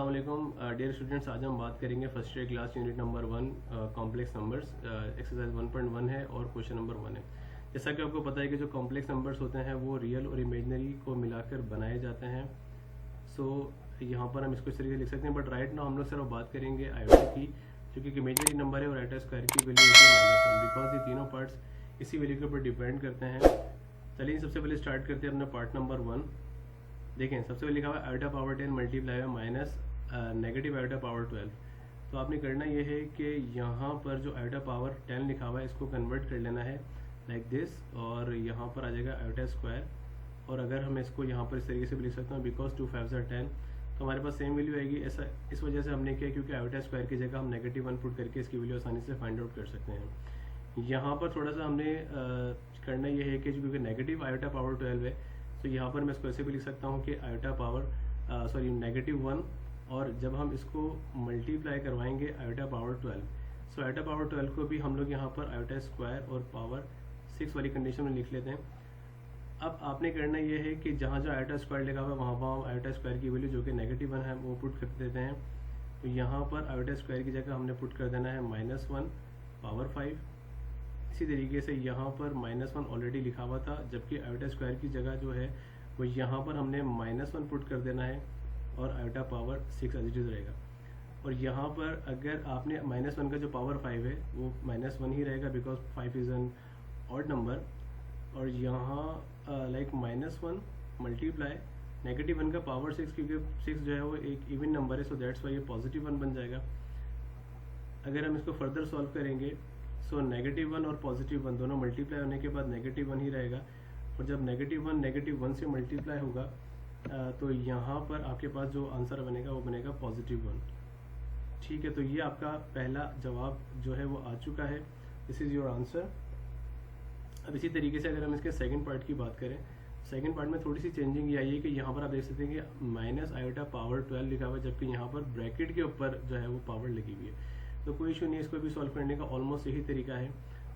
अस्सलाम dear students, आज हम बात करेंगे first year class unit number 1 complex numbers. Exercise 1.1 है और क्वेश्चन नंबर 1 है। जैसा कि आपको पता है कि जो कॉम्प्लेक्स नंबर्स होते हैं वो रियल और इमेजनरी को मिलाकर बनाए जाते हैं। सो यहाँ पर हम इसको इस तरीके से लिख सकते हैं, बट राइट नाउ हम लोग सिर्फ बात करेंगे आयोटा की, जो कि इमेजनरी नंबर है और आयोटा स्क्वायर की वैल्यू होती है -1, बिकॉज ये तीनों पार्ट्स इसी वैल्यू के ऊपर डिपेंड करते हैं। चलिए सबसे पहले स्टार्ट करते हैं अपना पार्ट नंबर 1। देखें, सबसे पहले लिखा हुआ है iota power 10 multiply minus negative iota power 12। तो आपने करना ये है कि यहाँ पर जो आयोटा पावर 10 लिखा हुआ है इसको कन्वर्ट कर लेना है लाइक दिस, और यहाँ पर आ जाएगा आयोटा स्क्वायर। और अगर हम इसको यहाँ पर इस तरीके से भी लिख सकते हैं बिकॉज 2 5 are 10, तो हमारे पास सेम वैल्यू आएगी। ऐसा इस वजह से हमने किया क्योंकि आयोटा स्क्वायर की जगह हम -1 पुट करके इसकी वैल्यू आसानी से फाइंड आउट कर सकते हैं। यहाँ पर थोड़ा सा हमने करना ये है कि क्योंकि नेगेटिव आयोटा पावर 12 है, तो यहाँ पर मैं इसको ऐसे भी लिख सकता हूँ कि आयोटा पावर -1, और जब हम इसको मल्टीप्लाई करवाएंगे iota power 12, so iota power 12 को भी हम लोग यहाँ पर आयोटा स्क्वायर और पावर 6 वाली कंडीशन में लिख लेते हैं। अब आपने करना ये है कि जहाँ जहाँ आयोटा स्क्वायर लिखा हुआ है वहाँ वहाँ आयोटा स्क्वायर की वैल्यू जो कि -1 है वो पुट कर देते हैं। तो यहाँ पर आयोटा स्क्वायर की जगह हमने पुट कर देना है -1 पावर 5। इसी तरीके से यहाँ पर -1 ऑलरेडी लिखा हुआ था, जबकि आयोटा स्क्वायर की जगह जो है वो यहाँ पर हमने -1 पुट कर देना है और iota power 6 as it is रहेगा। और यहाँ पर अगर आपने -1 का जो पावर 5 है वो -1 ही रहेगा because 5 is an odd number. और यहाँ लाइक -1 मल्टीप्लाई -1 का पावर 6, क्योंकि 6 जो है वो एक इवन नंबर है, सो दैट्स वाई ये +1 बन जाएगा। अगर हम इसको फर्दर सॉल्व करेंगे सो -1 और +1 दोनों मल्टीप्लाई होने के बाद -1 ही रहेगा। और जब -1 से मल्टीप्लाई होगा तो यहाँ पर आपके पास जो आंसर बनेगा वो बनेगा +1। ठीक है, तो ये आपका पहला जवाब जो है वो आ चुका है। This is your answer. अब इसी तरीके से अगर हम इसके सेकंड पार्ट की बात करें, सेकंड पार्ट में थोड़ी सी चेंजिंग ये आई है कि यहाँ पर आप देख सकते हैं कि माइनस आयोटा पावर 12 लिखा हुआ है, जबकि यहाँ पर ब्रैकेट के ऊपर जो है वो पावर लिखी हुई है। तो कोई इशू नहीं है, इसको भी सॉल्व करने का ऑलमोस्ट यही तरीका है।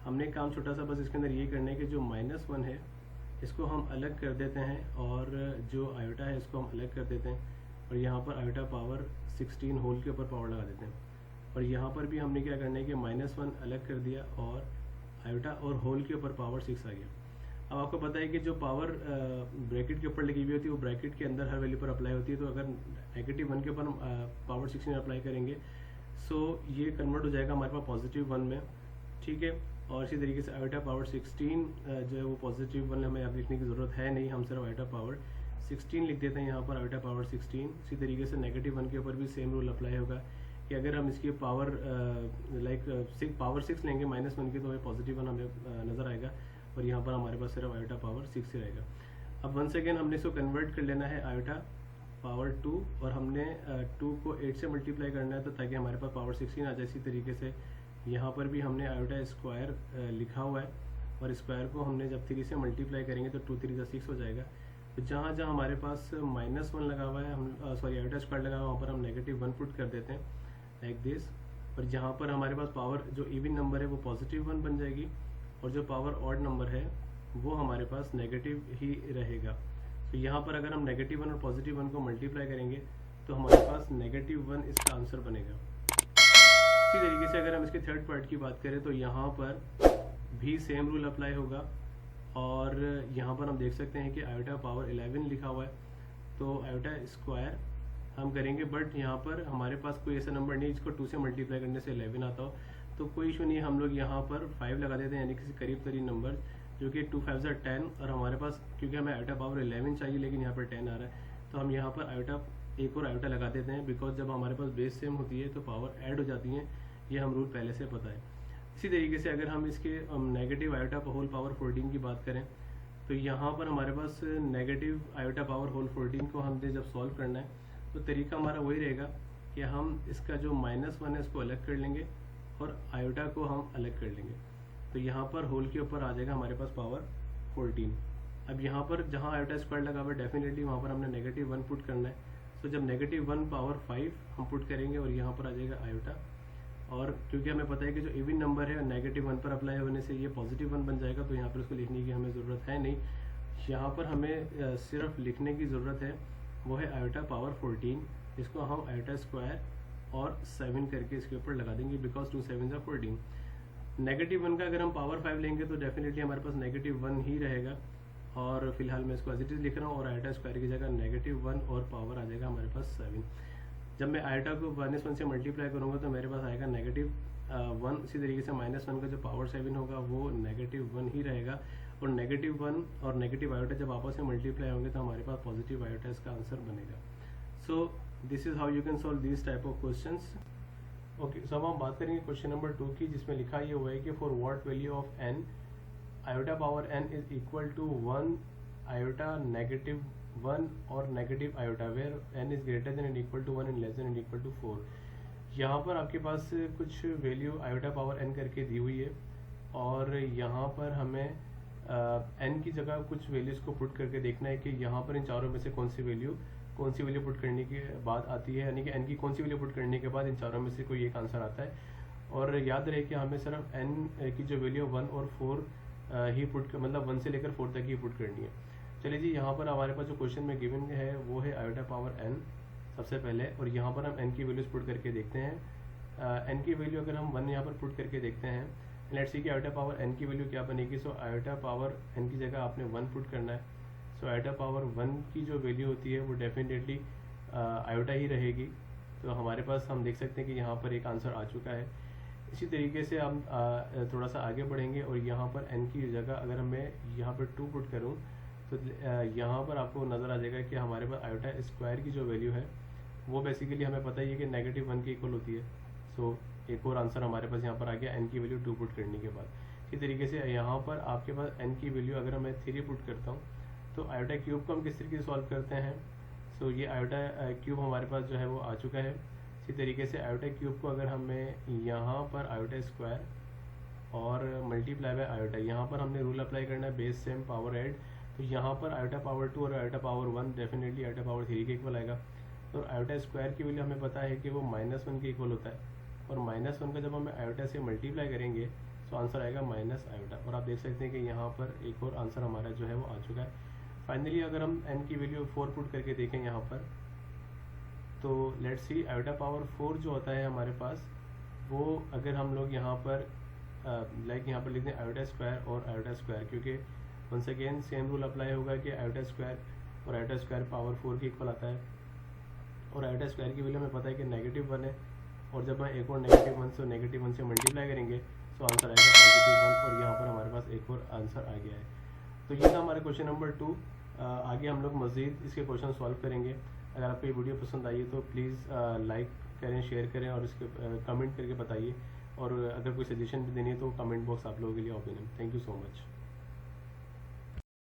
हमने काम छोटा सा बस इसके अंदर ये करना है कि जो -1 है इसको हम अलग कर देते हैं और जो आयोटा है इसको हम अलग कर देते हैं, और यहाँ पर आयोटा पावर 16 होल के ऊपर पावर लगा देते हैं। और यहाँ पर भी हमने क्या करना है कि -1 अलग कर दिया और आयोटा और होल के ऊपर पावर 6 आ गया। अब आपको पता है कि जो पावर ब्रैकेट के ऊपर लगी हुई होती है वो ब्रैकेट के अंदर हर वैल्यू पर अप्लाई होती है। तो अगर -1 के ऊपर पावर 16 अप्लाई करेंगे सो ये कन्वर्ट हो जाएगा हमारे पास +1 में। ठीक है, और इसी तरीके से आयोटा पावर 16 जो है वो +1 हमें अब लिखने की ज़रूरत है नहीं, हम सिर्फ आयोटा पावर 16 लिख देते हैं यहाँ पर, आयोटा पावर 16। इसी तरीके से -1 के ऊपर भी सेम रूल अप्लाई होगा कि अगर हम इसकी पावर पावर 6 लेंगे -1 की, तो हमें +1 हमें नज़र आएगा, और यहाँ पर हमारे पास सिर्फ आयोटा पावर 6 ही रहेगा। अब वंस अगेन हमने इसको कन्वर्ट कर लेना है आयोटा पावर 2, और हमने 2 को 8 से मल्टीप्लाई करना है तो ताकि हमारे पास पावर 16 आ जाए। इसी तरीके से यहाँ पर भी हमने आयोटा स्क्वायर लिखा हुआ है, और स्क्वायर को हमने जब 3 से मल्टीप्लाई करेंगे तो 2 3 6 हो जाएगा। तो जहाँ जहाँ हमारे पास -1 लगा हुआ है, हम आयोटा स्क्वायर लगा हुआ है, वहाँ पर हम -1 पुट कर देते हैं लाइक दिस। और जहाँ पर हमारे पास पावर जो इवन नंबर है वो +1 बन जाएगी, और जो पावर ऑड नंबर है वो हमारे पास नेगेटिव ही रहेगा। तो यहाँ पर अगर हम -1 और +1 को मल्टीप्लाई करेंगे तो हमारे पास -1 इसका आंसर बनेगा। इसी तरीके से अगर हम इसके थर्ड पार्ट की बात करें तो यहाँ पर भी सेम रूल अप्लाई होगा, और यहाँ पर हम देख सकते हैं कि आयोटा पावर 11 लिखा हुआ है, तो आयोटा स्क्वायर हम करेंगे, बट यहाँ पर हमारे पास कोई ऐसा नंबर नहीं जिसको 2 से मल्टीप्लाई करने से 11 आता हो। तो कोई इशू नहीं, हम लोग यहाँ पर 5 लगा देते हैं, यानी किसी करीब तरीन नंबर जो कि 2 5 are 10, और हमारे पास क्योंकि हमें आयोटा पावर 11 चाहिए लेकिन यहाँ पर 10 आ रहा है, तो हम यहाँ पर आयोटा एक और आयोटा लगा देते हैं, बिकॉज जब हमारे पास बेस सेम होती है तो पावर ऐड हो जाती हैं, ये हम रूल पहले से पता है। इसी तरीके से अगर हम इसके नेगेटिव आयोटा होल पावर 14 की बात करें तो यहाँ पर हमारे पास नेगेटिव आयोटा पावर होल 14 को हमने जब सॉल्व करना है तो तरीका हमारा वही रहेगा कि हम इसका जो -1 है इसको अलग कर लेंगे और आयोटा को हम अलग कर लेंगे। तो यहाँ पर होल के ऊपर आ जाएगा हमारे पास पावर 14। अब यहाँ पर जहाँ आयोटा स्क्वायर लगा हुआ है डेफिनेटली वहाँ पर हमने -1 पुट करना है। तो जब -1 पावर 5 हम पुट करेंगे और यहाँ पर आ जाएगा आयोटा, और क्योंकि हमें पता है कि जो इवन नंबर है -1 पर अप्लाई होने से ये +1 बन जाएगा, तो यहाँ पर उसको लिखने की हमें ज़रूरत है नहीं। यहाँ पर हमें सिर्फ लिखने की ज़रूरत है वो है आयोटा पावर 14 इसको हम आयोटा स्क्वायर और 7 करके इसके ऊपर लगा देंगे, बिकॉज 2 7 14। -1 का अगर हम पावर 5 लेंगे तो डेफिनेटली हमारे पास -1 ही रहेगा, और फिलहाल मैं इसको एज इट इज़ लिख रहा हूँ, और आयोटा स्क्वायर की जगह -1 और पावर आ जाएगा हमारे पास 7। जब मैं आयोटा को -1 से मल्टीप्लाई करूँगा तो मेरे पास आएगा -1। इसी तरीके से -1 का जो पावर 7 होगा वो -1 ही रहेगा, और -1 और नेगेटिव आयोटा जब आपस में मल्टीप्लाई होंगे तो हमारे पास पॉजिटिव आयोटा इसका आंसर बनेगा। So this is how you can solve this type of questions. Okay, so अब हम बात करेंगे क्वेश्चन नंबर 2 की, जिसमें लिखा ये हुआ है कि for what value of n iota power n is equal to 1 iota -1 और negative iota, where n is greater than and equal to 1 and less than and equal to 4। यहाँ पर आपके पास कुछ वैल्यू आयोटा पावर n करके दी हुई है, और यहाँ पर हमें n की जगह कुछ वैल्यूज़ को पुट करके देखना है कि यहाँ पर इन चारों में से कौन सी वैल्यू पुट करने के बाद आती है, यानी कि n की कौन सी वैल्यू पुट करने के बाद इन चारों में से कोई एक आंसर आता है। और याद रहे कि हमें सिर्फ n की जो वैल्यू 1 और 4 ही पुट, मतलब 1 से लेकर 4 तक ही पुट करनी है। चलिए जी, यहाँ पर हमारे पास जो क्वेश्चन में गिवन है वो है आयोटा पावर n सबसे पहले, और यहाँ पर हम n की वैल्यूज पुट करके देखते हैं। n की वैल्यू अगर हम 1 यहाँ पर पुट करके देखते हैं, लेट्स सी कि आयोटा पावर n की वैल्यू क्या बनेगी। सो आयोटा पावर n की जगह आपने 1 पुट करना है। सो आयोटा पावर 1 की जो वैल्यू होती है वो डेफिनेटली आयोटा ही रहेगी। तो हमारे पास हम देख सकते हैं कि यहाँ पर एक आंसर आ चुका है। इसी तरीके से हम थोड़ा सा आगे बढ़ेंगे, और यहाँ पर n की जगह अगर मैं यहाँ पर 2 पुट करूँ तो यहाँ पर आपको नज़र आ जाएगा कि हमारे पास आयोटा स्क्वायर की जो वैल्यू है वो बेसिकली हमें पता ही है कि -1 के इक्वल होती है। सो एक और आंसर हमारे पास यहाँ पर आ गया n की वैल्यू 2 पुट करने के बाद। इसी तरीके से यहाँ पर आपके पास n की वैल्यू अगर मैं 3 पुट करता हूँ तो आयोटा क्यूब को हम किस तरीके से सॉल्व करते हैं। सो ये आयोटा क्यूब हमारे पास जो है वो आ चुका है। इसी तरीके से आयोटा क्यूब को अगर हमें यहाँ पर आयोटा स्क्वायर और मल्टीप्लाई बाय आयोटा, यहाँ पर हमने रूल अप्लाई करना है बेस सेम पावर ऐड, तो यहाँ पर आयोटा पावर 2 और iota power 1 definitely iota power 3 के इक्वल आएगा। तो आयोटा स्क्वायर की वैल्यू हमें पता है कि वो -1 के इक्वल होता है, और -1 का जब हम आयोटा से मल्टीप्लाई करेंगे तो आंसर आएगा माइनस आयोटा। और आप देख सकते हैं कि यहाँ पर एक और आंसर हमारा जो है वो आ चुका है। फाइनली अगर हम n की वैल्यू 4 पुट करके देखें यहाँ पर, तो लेट्स सी आयोटा पावर 4 जो होता है हमारे पास, वो अगर हम लोग यहाँ पर लाइक यहाँ पर लिखते हैं आयोटा स्क्वायर और आयोटा स्क्वायर, क्योंकि once again same rule apply होगा कि आयोटा स्क्वायर और आयोटा स्क्वायर पावर 4 के इक्वल आता है, और आयोटा स्क्वायर की वैल्यू हमें पता है कि -1 है, और जब हम एक और -1 से मल्टीप्लाई करेंगे तो आंसर आएगा +1, और यहाँ पर हमारे पास एक और आंसर आ गया है। तो ये था हमारा क्वेश्चन नंबर 2। आगे हम लोग मज़ीद इसके क्वेश्चन सॉल्व करेंगे। अगर आपको ये वीडियो पसंद आई है तो प्लीज़ लाइक करें, शेयर करें, और इसके कमेंट करके बताइए, और अगर कोई सजेशन भी देनी है तो कमेंट बॉक्स आप लोगों के लिए ओपन है। Thank you so much.